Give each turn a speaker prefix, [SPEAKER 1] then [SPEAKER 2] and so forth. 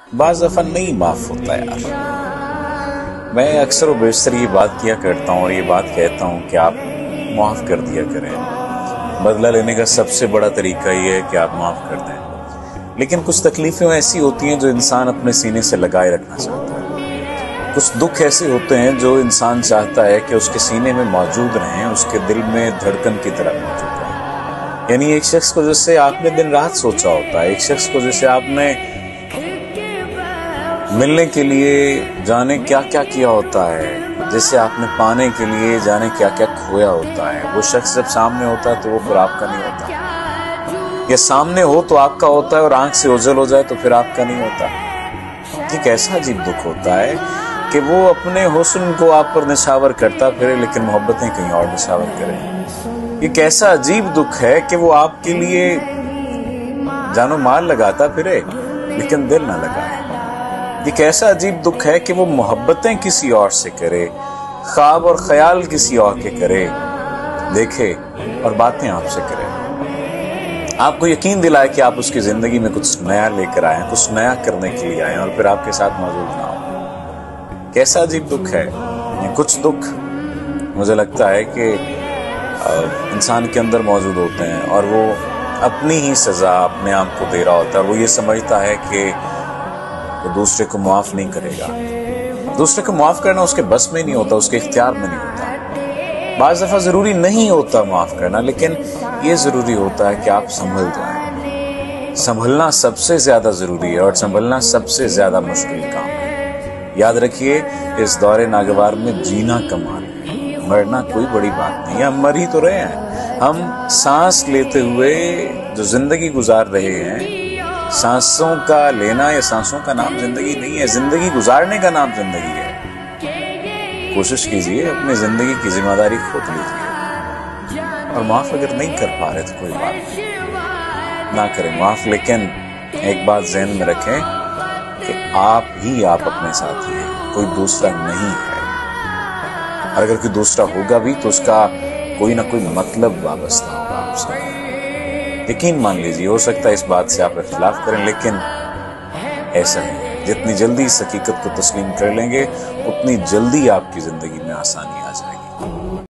[SPEAKER 1] बाज़ दफ़ा नहीं माफ़ होता यार। मैं अक्सर व बेशतर ये बात किया करता हूँ और ये बात कहता हूँ कि आप माफ़ कर दिया करें। बदला लेने का सबसे बड़ा तरीका ये है कि आप माफ़ कर दें। लेकिन कुछ तकलीफ़ें ऐसी होती हैं जो इंसान अपने सीने से लगाए रखना चाहता है। कुछ दुख ऐसे होते हैं जो इंसान चाहता है कि उसके सीने में मौजूद रहें, उसके दिल में धड़कन की तरह मौजूद रहें। यानी एक शख्स को जैसे आपने दिन रात सोचा होता है, एक शख्स को जैसे आपने मिलने के लिए जाने क्या क्या किया होता है, जैसे आपने पाने के लिए जाने क्या क्या खोया होता है। वो शख्स जब सामने होता है तो वो फिर आपका नहीं होता, या सामने हो तो आपका होता है और आंख से ओझल हो जाए तो फिर आपका नहीं होता। एक ऐसा अजीब दुख होता है कि वो अपने हुस्न को आप पर निछावर करता फिरे लेकिन मोहब्बतें कहीं और निछावर करे। एक ऐसा अजीब दुख है कि वो आपके लिए जानो माल लगाता फिरे लेकिन दिल ना लगाए। एक ऐसा अजीब दुख है कि वो मोहब्बतें किसी और से करे, ख्वाब और ख्याल किसी और के करे, देखे और बातें आपसे करे, आपको यकीन दिलाए कि आप उसकी जिंदगी में कुछ नया लेकर आए, कुछ नया करने के लिए आए और फिर आपके साथ मौजूद ना हो। कैसा अजीब दुख है। कुछ दुख मुझे लगता है कि इंसान के अंदर मौजूद होते हैं और वो अपनी ही सजा अपने आप को दे रहा होता है। वो ये समझता है कि वो दूसरे को माफ नहीं करेगा। दूसरे को माफ करना उसके बस में नहीं होता, उसके इख्तियार में नहीं होता। बाज़ दफा जरूरी नहीं होता माफ करना, लेकिन ये जरूरी होता है कि आप संभल जाएं। संभलना सबसे ज्यादा जरूरी है और संभलना सबसे ज्यादा मुश्किल काम है। याद रखिए, इस दौरे नागवार में जीना कमाल है, मरना कोई बड़ी बात नहीं है। हम मर ही तो रहे हैं। हम सांस लेते हुए जो जिंदगी गुजार रहे हैं, सांसों का लेना या सांसों का नाम जिंदगी नहीं है, जिंदगी गुजारने का नाम जिंदगी है। कोशिश कीजिए, अपनी जिंदगी की जिम्मेदारी खुद लीजिए और माफ अगर नहीं कर पा रहे तो कोई बात नहीं, ना करें माफ। लेकिन एक बात ज़हन में रखें कि आप ही आप अपने साथी हैं, कोई दूसरा नहीं है। और अगर कोई दूसरा होगा भी तो उसका कोई ना कोई मतलब वाबस्ता होगा आपसे। यकीन मान लीजिए, हो सकता है इस बात से आप इख्तिलाफ करें, लेकिन ऐसा नहीं। जितनी जल्दी इस हकीकत को तस्लीम कर लेंगे उतनी जल्दी आपकी जिंदगी में आसानी आ जाएगी।